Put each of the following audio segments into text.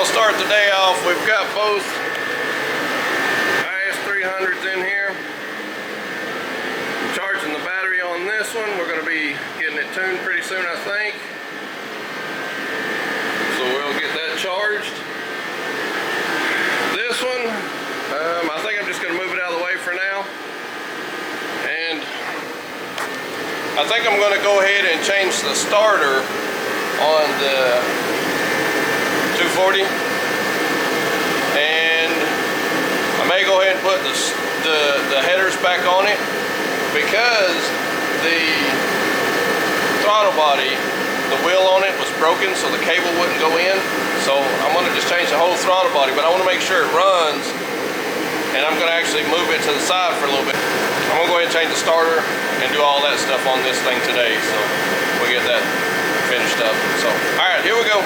Start the day off. We've got both IS300s in here. I'm charging the battery on this one. We're going to be getting it tuned pretty soon, I think. So we'll get that charged. This one, I think I'm just going to move it out of the way for now. And I think I'm going to go ahead and change the starter on the 240. And I may go ahead and put the headers back on it because the throttle body, the wheel on it was broken, so the cable wouldn't go in. So I'm going to just change the whole throttle body, but I want to make sure it runs, and I'm going to actually move it to the side for a little bit. I'm going to go ahead and change the starter and do all that stuff on this thing today, so we'll get that finished up. So, all right, here we go.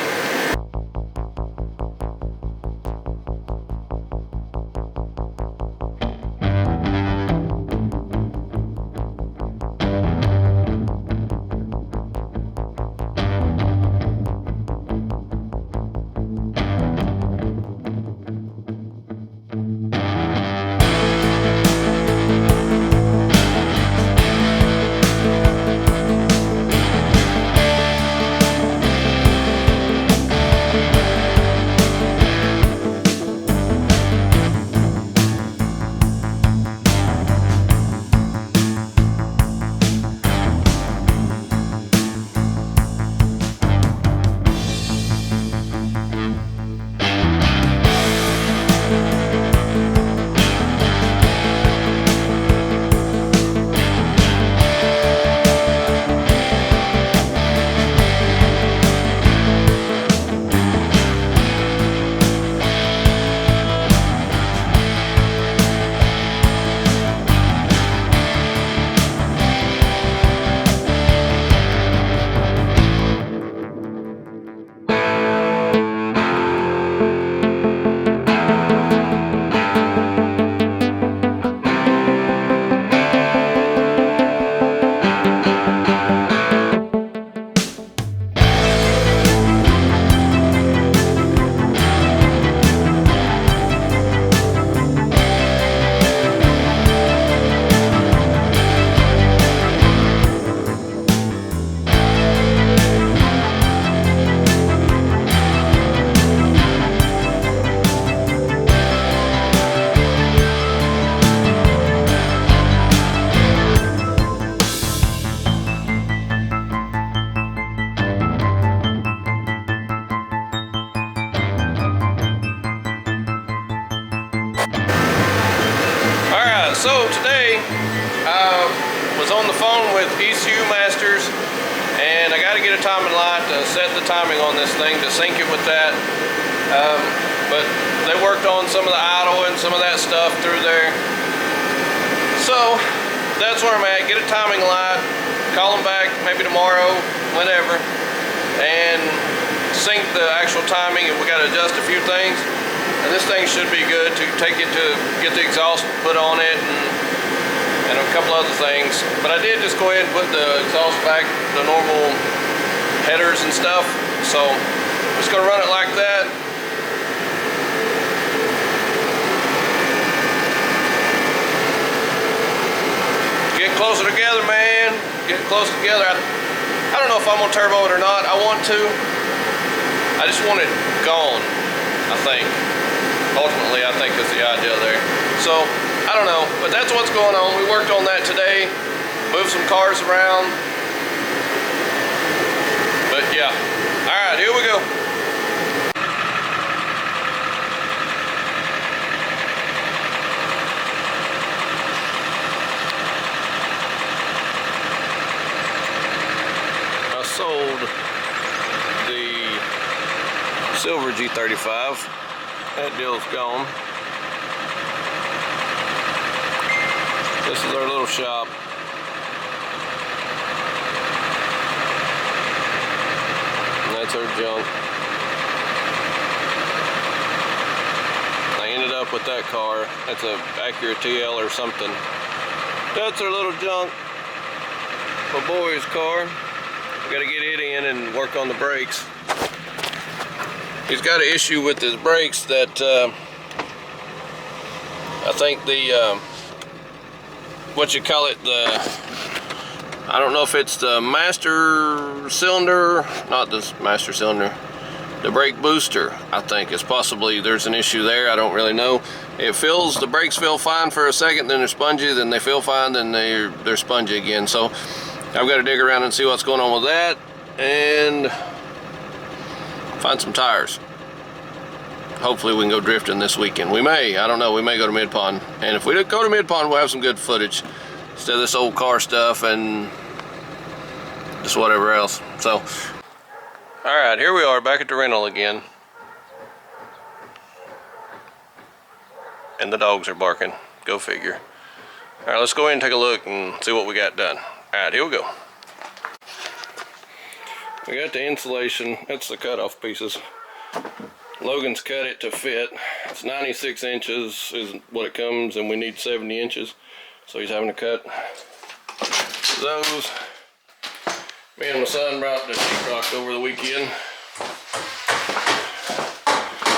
So today I was on the phone with ECU Masters, and I got to get a timing light to set the timing on this thing, to sync it with that. But they worked on some of the idle and some of that stuff through there. So that's where I'm at. Get a timing light, call them back maybe tomorrow, whenever, and sync the actual timing. And we got to adjust a few things. And this thing should be good to take it to get the exhaust put on it and a couple other things. But I did just go ahead and put the exhaust back, the normal headers and stuff. So I'm just gonna run it like that. Get closer together, man. Get closer together. I don't know if I'm gonna turbo it or not. I want to. I just want it gone, I think. Ultimately, I think is the idea there. So, I don't know, but that's what's going on. We worked on that today, moved some cars around. But yeah, all right, here we go. I sold the silver G35. That deal's gone. This is our little shop. And that's our junk. I ended up with that car. That's a Acura TL or something. That's our little junk. My boy's car. We gotta get it in and work on the brakes. He's got an issue with his brakes that I think the what you call it, I don't know if it's the master cylinder, not the master cylinder, the brake booster. I think it's possibly there's an issue there. I don't really know. It feels, the brakes feel fine for a second, then they're spongy, then they feel fine, then they're spongy again. So I've got to dig around and see what's going on with that and find some tires. Hopefully we can go drifting this weekend. We may, I don't know, we may go to Mid-Pond. And if we go to Mid-Pond, we'll have some good footage instead of this old car stuff and just whatever else. So, all right, here we are back at the rental again. And the dogs are barking. Go figure. All right, let's go ahead and take a look and see what we got done. All right, here we go. We got the insulation. That's the cutoff pieces. Logan's cut it to fit. It's 96 inches is what it comes, and we need 70 inches. So he's having to cut those. Me and my son brought the sheetrock over the weekend.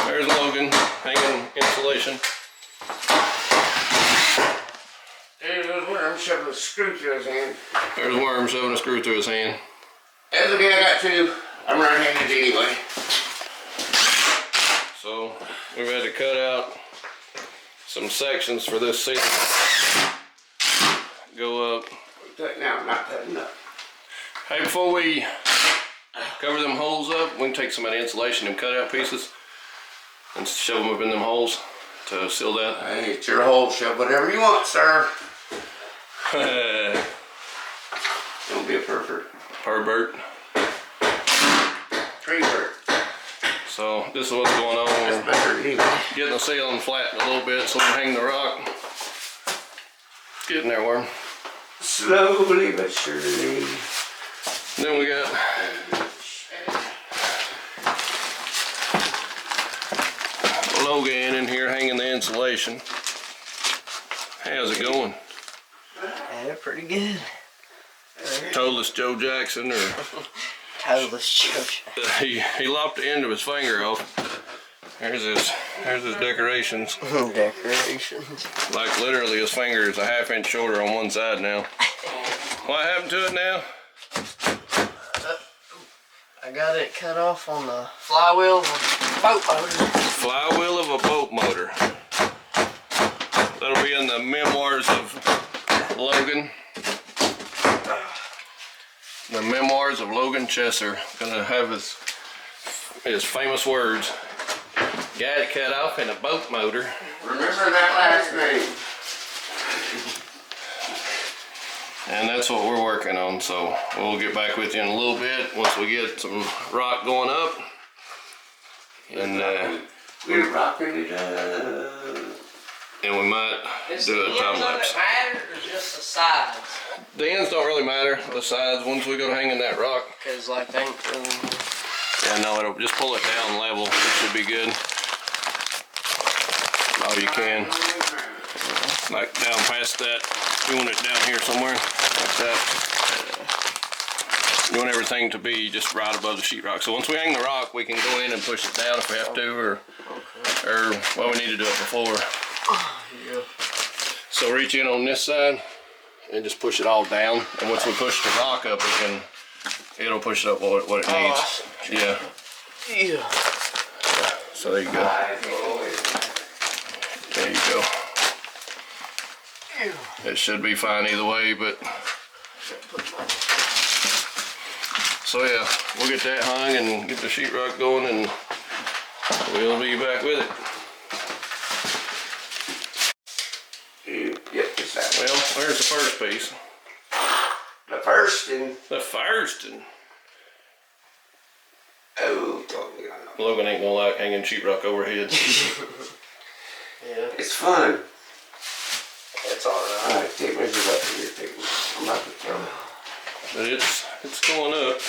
There's Logan hanging insulation. There's Worm shoving a screw through his hand. There's Worm shoving a screw through his hand. That's okay, I got two. I'm right-handed anyway. So we've had to cut out some sections for this ceiling. Go up. Cutting out, not cutting up. Hey, before we cover them holes up, we can take some of the insulation and cut out pieces and shove them up in them holes to seal that. Hey, it's your hole. Shove whatever you want, sir. Don't be a pervert. Pervert. Tree bird. So this is what's going on. That's better anyway. Getting the ceiling flattened a little bit so we can hang the rock. Getting there, Worm. Slowly but surely. Then we got Logan in here hanging the insulation. How's it going? Yeah, pretty good. Toeless Joe Jackson, or Toeless Joe Jackson. he lopped the end of his finger off. There's his decorations. Decorations. Like literally his finger is a ½ inch shorter on one side now. What happened to it now? I got it cut off on the flywheel of a boat motor. Flywheel of a boat motor. That'll be in the memoirs of Logan. The memoirs of Logan Chesser. Gonna have his famous words. Got it cut off in a boat motor. Remember that last name. And that's what we're working on, so we'll get back with you in a little bit once we get some rock going up. And we're rocking it up. And we might do a time lapse. Does the ends of it matter or just the sides? The ends don't really matter. The sides, once we go to hanging that rock. Because like they Yeah, no, it'll just pull it down level. It should be good. Oh, you can. Like down past that. You want it down here somewhere, like that. You want everything to be just right above the sheetrock. So once we hang the rock, we can go in and push it down if we have to, or well, we need to do it before. Yeah. So reach in on this side and just push it all down. And once we push the rock up, it'll push it up what it needs. Yeah. Yeah. So there you go. There you go. It should be fine either way, but so yeah, we'll get that hung and get the sheetrock going, and we'll be back with it. Yep, just that way. Well, there's the first piece. The first and The first, and oh, totally. I know. Logan ain't gonna like hanging sheetrock overhead. Yeah. It's fun. It's alright. Alright, take me Measure up here, take it. I'm not the camera. But it's going up.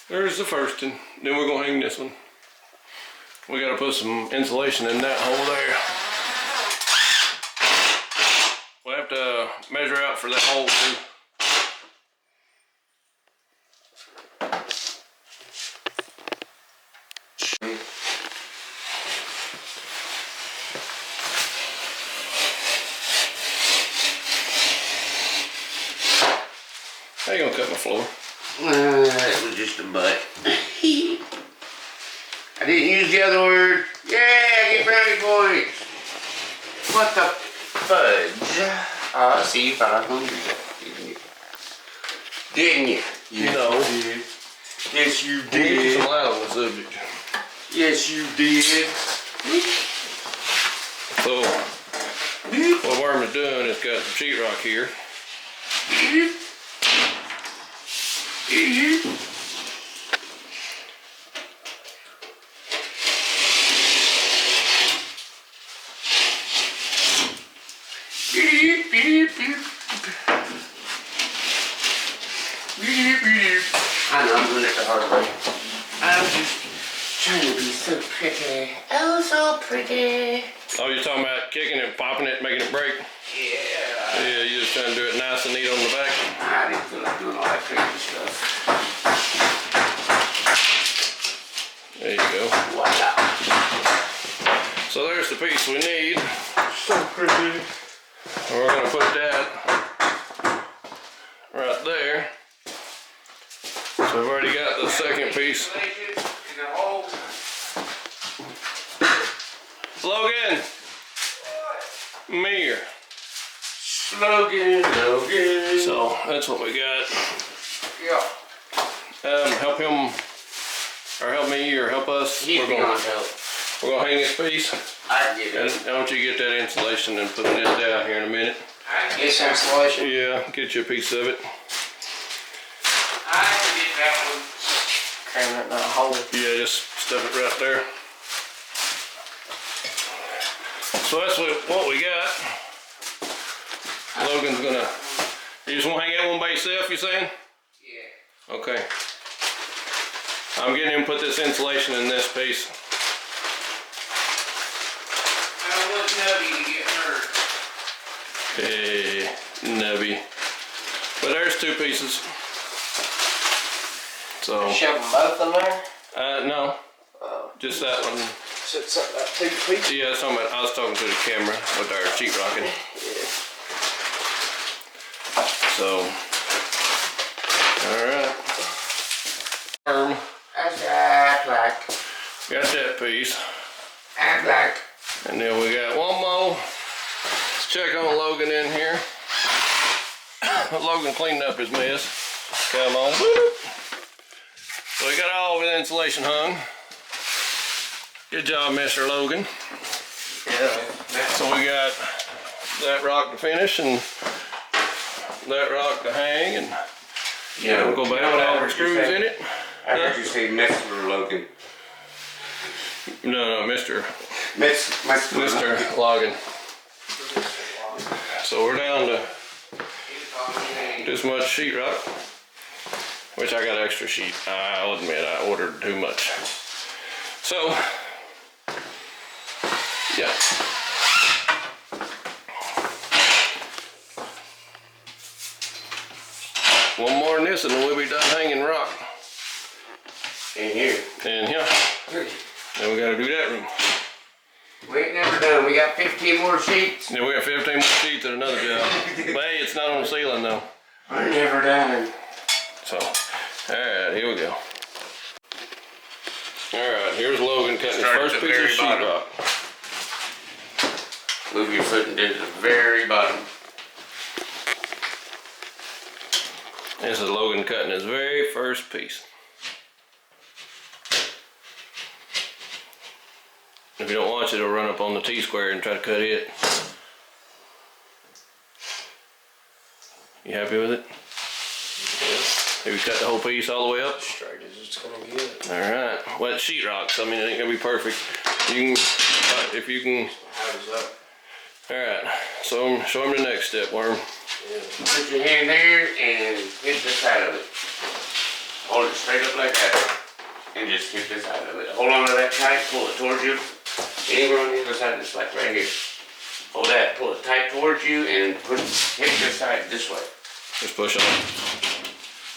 There's the first one. Then we're gonna hang this one. We gotta put some insulation in that hole there. We'll have to measure out for that hole too. How you gonna cut my floor? That was just a butt. I didn't use the other word. Yeah, I get brownie points. What the fudge? See, you thought I was gonna do that, didn't you? Didn't you? Yes, No. you did. Yes, you We'll get did. some light on the subject. Yes, you did. So, what Worm's doing is got some sheetrock here. I know, I'm doing it the hard way. I'm just trying to be so pretty. Oh, so pretty. Oh, you're talking about kicking it, popping it, making it break? Yeah. Yeah, you're just trying to do it nice and neat on the back. I didn't feel like doing all that crazy stuff. There you go. Voila. So there's the piece we need. So pretty. We're gonna put that right there. So we've already got the second piece. Logan! Mir. Logan. So that's what we got. Yeah. Help him, or help me, or help us. He's beyond help. We're gonna hang this piece. I get And it. I want you to get that insulation and put this down here in a minute. I get some insulation. Yeah, get you a piece of it. I get that one. Cram it in that hole. Yeah, just stuff it right there. So that's what we got. Logan's gonna, you just wanna hang that one by yourself, you saying? Yeah. Okay. I'm getting him to put this insulation in this piece. I don't want Nubby to get hurt. Hey, nubby. But there's two pieces. So, Shove them both in there? no, just that one. Should something about 2 feet. Yeah, I was talking to the camera with our sheetrocking. Yeah. So, alright. That's act like. Got that piece. Act like. And then we got one more. Let's check on Logan in here. Logan cleaned up his mess. Come on. So we got all of the insulation hung. Good job, Mr. Logan. Yeah. So we got that rock to finish and that rock to hang, and Yeah, we'll go back with all the screws in it. I heard you say Mr. Logan. No, Mr. Mr. Logan. So we're down to this much sheetrock, which I got extra sheet. I'll admit I ordered too much. So, yeah. One more than this and then we'll be done hanging rock. In here. And yeah, then we gotta do that room. We ain't never done. We got 15 more sheets. Then we got 15 more sheets at another job. But hey, it's not on the ceiling though. We're never done. So, alright, here we go. Alright, here's Logan cutting his Start at first the piece of very bottom. sheetrock. Move your foot and do the very bottom. This is Logan cutting his very first piece. If you don't watch it, it'll run up on the T-square and try to cut it. You happy with it? Yeah. Have you cut the whole piece all the way up? Straight as it's gonna get. Alright. Well, it's sheetrock, so I mean, it ain't gonna be perfect. You can, if you can, How does that? Alright, so show him the next step, Worm. Yeah. Put your hand there and hit the side of it. Hold it straight up like that. And just hit the side of it. Hold on to that tight, pull it towards you. Anywhere on the other side, just like right here. Hold that, pull it tight towards you and hit this side this way. Just push on.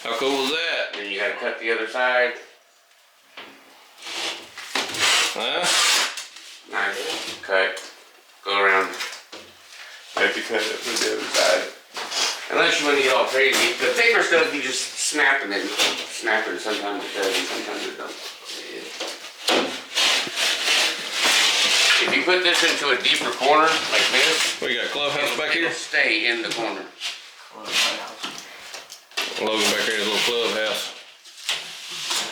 How cool was that? Then you gotta cut the other side. Huh? Nice. Cut. Go around. Have to cut it from the other side. Unless you want to get all crazy. The thicker stuff you just snap and then snap it. Sometimes it does and sometimes it don't. If you put this into a deeper corner like this, We got a clubhouse back here. it'll stay in the corner. Logan back here, his little clubhouse.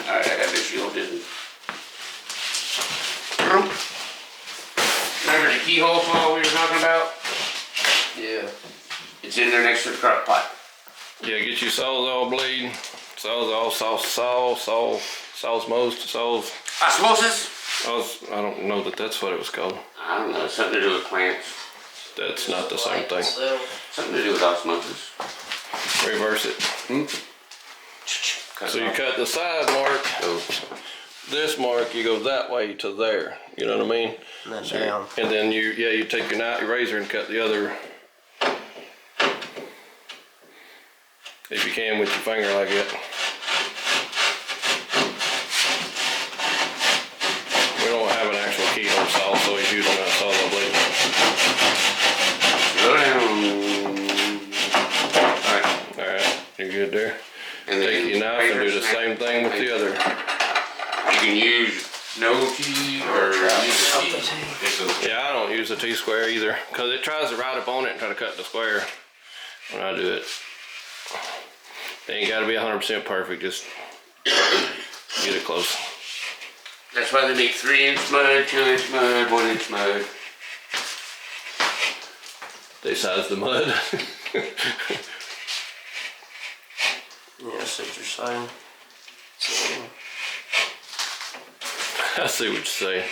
Alright, I got this shielded. Remember the keyhole fall we were talking about? Yeah. It's in there next to the crock pot. Yeah, get your sawzall bleed. Sawzall, saws most, Osmosis? I don't know that that's what it was called. I don't know, something to do with plants. That's not the same thing. Something to do with osmosis. Reverse it. So you cut the side mark. This mark, you go that way to there. You know what I mean? And then down. And then you take your razor and cut the other. If you can with your finger like that. We don't have an actual keyhole saw, so he's using a sawzall blade. Go down. Alright, you're good there. And Take your knife and do the same thing with the other. You can use no T or use a T. Yeah, I don't use a T-square either, because it tries to ride up on it and try to cut the square when I do it. It ain't gotta be 100% perfect, just get it close. That's why they make 3-inch mud, 2-inch mud, 1-inch mud. They size the mud. Yeah, I see what you're saying. So, I see what you're saying.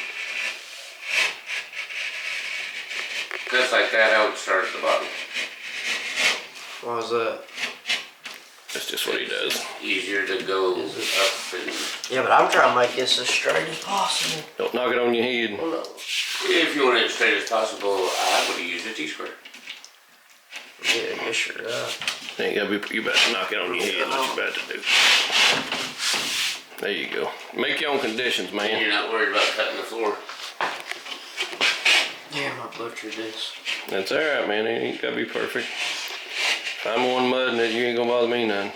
Just like that, I would start at the bottom. why is that? That's just what he does. Easier to go up and... Yeah, but I'm trying to make this as straight as possible. Don't knock it on your head. Oh, no. If you want it as straight as possible, I would have used a T-square. Yeah, I guess you're right. Ain't gotta be, you better knock it on your head, what you about to do. There you go. Make your own conditions, And man. you're not worried about cutting the floor. Damn, I butchered this. That's alright, man. It ain't gotta be perfect. If I'm one mudding it, you ain't gonna bother me none.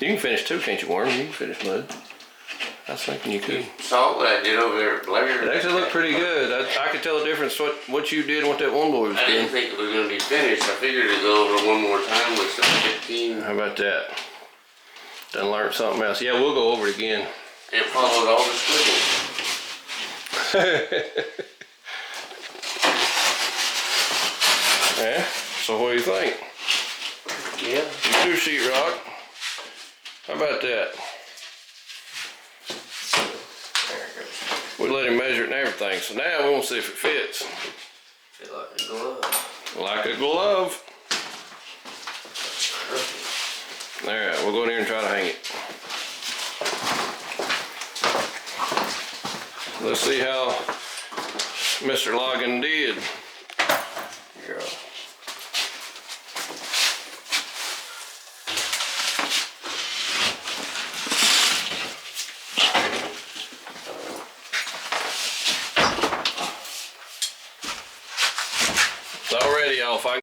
You can finish too, can't you, Worm? You can finish mud. I was thinking you could. Saw what I did over there at Blair. It actually looked pretty good. I could tell the difference what you did and what that one boy was I didn't doing. think it was going to be finished. I figured to go over one more time with some 15. How about that? Done learned something else. Yeah, we'll go over it again. It followed all the squiggles. Yeah. So what do you think? Yeah. You do sheetrock. How about that? There it goes. We let him measure it and everything. So now we want to see if it fits. Feel like a glove. Like a glove. Perfect. Alright, we'll go in here and try to hang it. Let's see how Mr. Logan did. Yeah. It's already off. And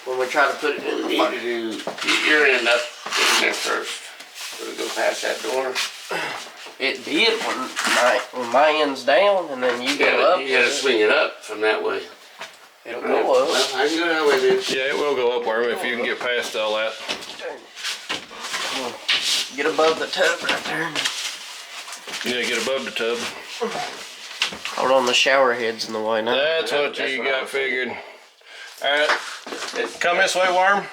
when we try to put it in the You need to do get your end up in there first. So we go past that door. it did when my end's down and then you go up. You gotta swing it up from that way. It'll go up. Well, I can go that way then. Yeah, it will go up, Worm, if you can get past all that. Get above the tub right there. You need to get above the tub. Hold on, the shower head's in the way now. That's what you got figured. Alright, come this way, Worm.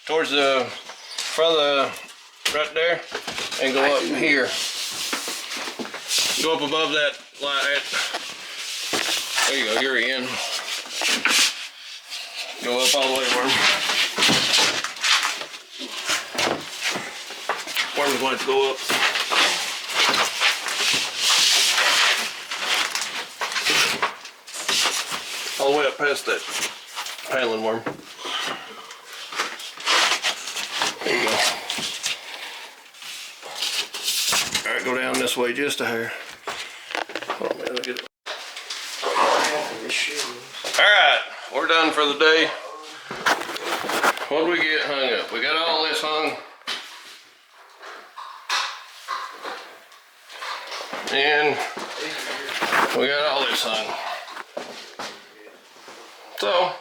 Towards the front of the right there and go up here. Go up above that light. There you go, you're in. Go up all the way, Worm. Worm's going to go up. All the way up past that paneling, Worm. There you go. Alright, go down this way just a hair. Hold on, man, I'll get it. Alright, we're done for the day. What did we get hung up? We got all this hung. And we got all this hung. So,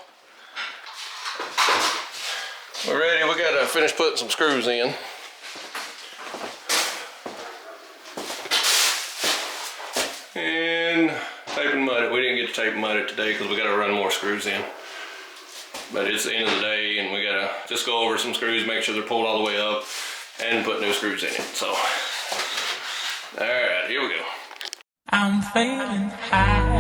we're ready. We gotta finish putting some screws in. And tape and mud it. We didn't get to tape and mud it today because we gotta run more screws in. But it's the end of the day and we gotta just go over some screws, make sure they're pulled all the way up, and put new screws in it. So, alright, here we go. I'm feeling high.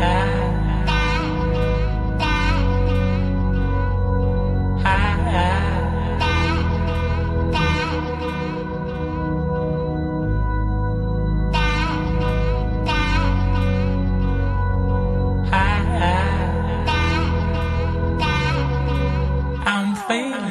I'm feeling